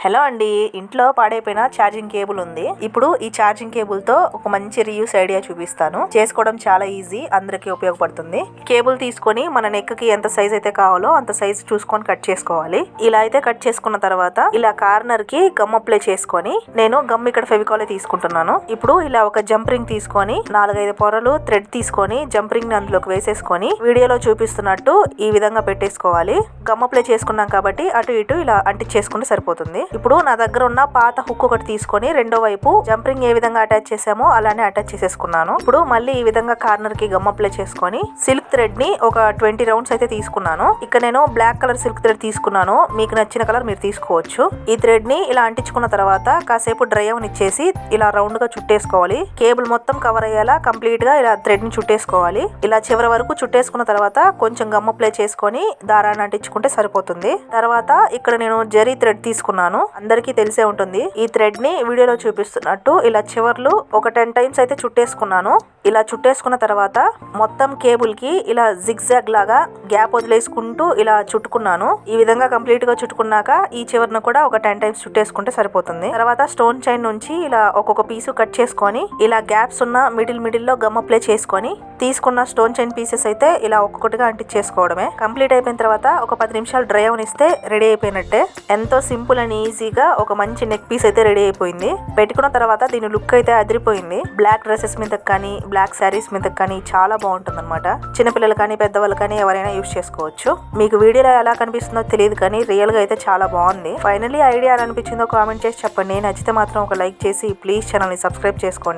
Hello అండి, ఇంట్లో పాడైపోయిన ఛార్జింగ్ కేబుల్ ఉంది. ఇప్పుడు ఈ ఛార్జింగ్ కేబుల్ తో ఒక మంచి రీయూస్ ఐడియా చూపిస్తాను. చేసుకోవడం చాలా ఈజీ, అందరికి ఉపయోగపడుతుంది. కేబుల్ తీసుకొని మన నెక్ కి ఎంత సైజ్ అయితే కావాలో అంత సైజ్ చూసుకొని కట్ చేసుకోవాలి. ఇలా అయితే కట్ చేసుకున్న తర్వాత ఇలా కార్నర్ కి గమ్ అప్లై చేసుకొని, నేను గమ్ ఇక్కడ ఫెవికాల్ తీసుకుంటున్నాను. ఇప్పుడు ఇలా ఒక జంప్ రింగ్ తీసుకొని 4-5 పొరలు థ్రెడ్ తీసుకొని జంప్ రింగ్ ని అందులోకి వేసేసుకొని వీడియోలో చూపిస్తున్నట్టు ఈ విధంగా పెట్టేసుకోవాలి. గమ్ అప్లై చేసుకున్నాం కాబట్టి అటు ఇటు ఇలా అంటించేసుకుంటే సరిపోతుంది. ఇప్పుడు నా దగ్గర ఉన్న పాత హుక్ ఒకటి తీసుకొని రెండో వైపు జంపరింగ్ ఏ విధంగా అటాచ్ చేసామో అలానే అటాచ్ చేసేసుకున్నాను. ఇప్పుడు మళ్ళీ ఈ విధంగా కార్నర్ కి గమ్ అప్లై చేసుకొని సిల్క్ థ్రెడ్ ని ఒక 20 రౌండ్స్ అయితే తీసుకున్నాను. ఇక్కడ నేను బ్లాక్ కలర్ సిల్క్ థ్రెడ్ తీసుకున్నాను. మీకు నచ్చిన కలర్ మీరు తీసుకోవచ్చు. ఈ థ్రెడ్ ని ఇలా అంటించుకున్న తర్వాత కాసేపు డ్రై అవనిచ్చేసి ఇలా రౌండ్ గా చుట్టేసుకోవాలి. కేబుల్ మొత్తం కవర్ అయ్యేలా కంప్లీట్ గా ఇలా థ్రెడ్ ని చుట్టేసుకోవాలి. ఇలా చివరి వరకు చుట్టేసుకున్న తర్వాత కొంచెం గమ్ అప్లై చేసుకొని దారాన్ని అంటించుకుంటే సరిపోతుంది. తర్వాత ఇక్కడ నేను జరీ థ్రెడ్ తీసుకున్నాను. అందరికీ తెలిసే ఉంటుంది. ఈ థ్రెడ్ ని వీడియోలో చూపిస్తున్నట్టు ఇలా చివర్లు ఒక 10 టైమ్స్ అయితే చుట్టేసుకున్నాను. ఇలా చుట్టేసుకున్న తర్వాత మొత్తం కేబుల్ కి ఇలా జిగ్జాగ్ లాగా గ్యాప్ వదిలేసుకుంటూ ఇలా చుట్టుకున్నాను. ఈ విధంగా కంప్లీట్ గా చుట్టుకున్నాక ఈ చివరిని కూడా ఒక 10 టైమ్స్ చుట్టేసుకుంటే సరిపోతుంది. తర్వాత స్టోన్ చైన్ నుంచి ఇలా ఒక్కొక్క పీసు కట్ చేసుకొని ఇలా గ్యాప్స్ ఉన్న మిడిల్ లో గమ్ అప్లై చేసుకొని తీసుకున్న స్టోన్ చైన్ పీసెస్ అయితే ఇలా ఒక్కొక్కటిగా అంటించేసుకోవడమే. కంప్లీట్ అయిపోయిన తర్వాత ఒక 10 నిమిషాలు డ్రై అవనిస్తే రెడీ అయిపోయినట్టే. ఎంతో సింపుల్ అండ్ ఈజీగా ఒక మంచి నెక్ పీస్ అయితే రెడీ అయిపోయింది. పెట్టుకున్న తర్వాత దీని లుక్ అయితే అదిరిపోయింది. బ్లాక్ డ్రెస్సెస్ మీద కానీ బ్లాక్ శారీస్ మీద కానీ చాలా బాగుంటుంది అనమాట. చిన్నపిల్లలు కానీ పెద్దవాళ్ళు కానీ ఎవరైనా యూజ్ చేసుకోవచ్చు. మీకు వీడియోలో ఎలా కనిపిస్తుందో తెలియదు కానీ రియల్ గా అయితే చాలా బాగుంది. ఫైనల్లీ ఐడియా ఎలా అనిపించిందో కామెంట్ చేసి చెప్పండి. నచ్చితే మాత్రం ఒక లైక్ చేసి ప్లీజ్ ఛానల్ ని సబ్స్క్రైబ్ చేసుకోండి.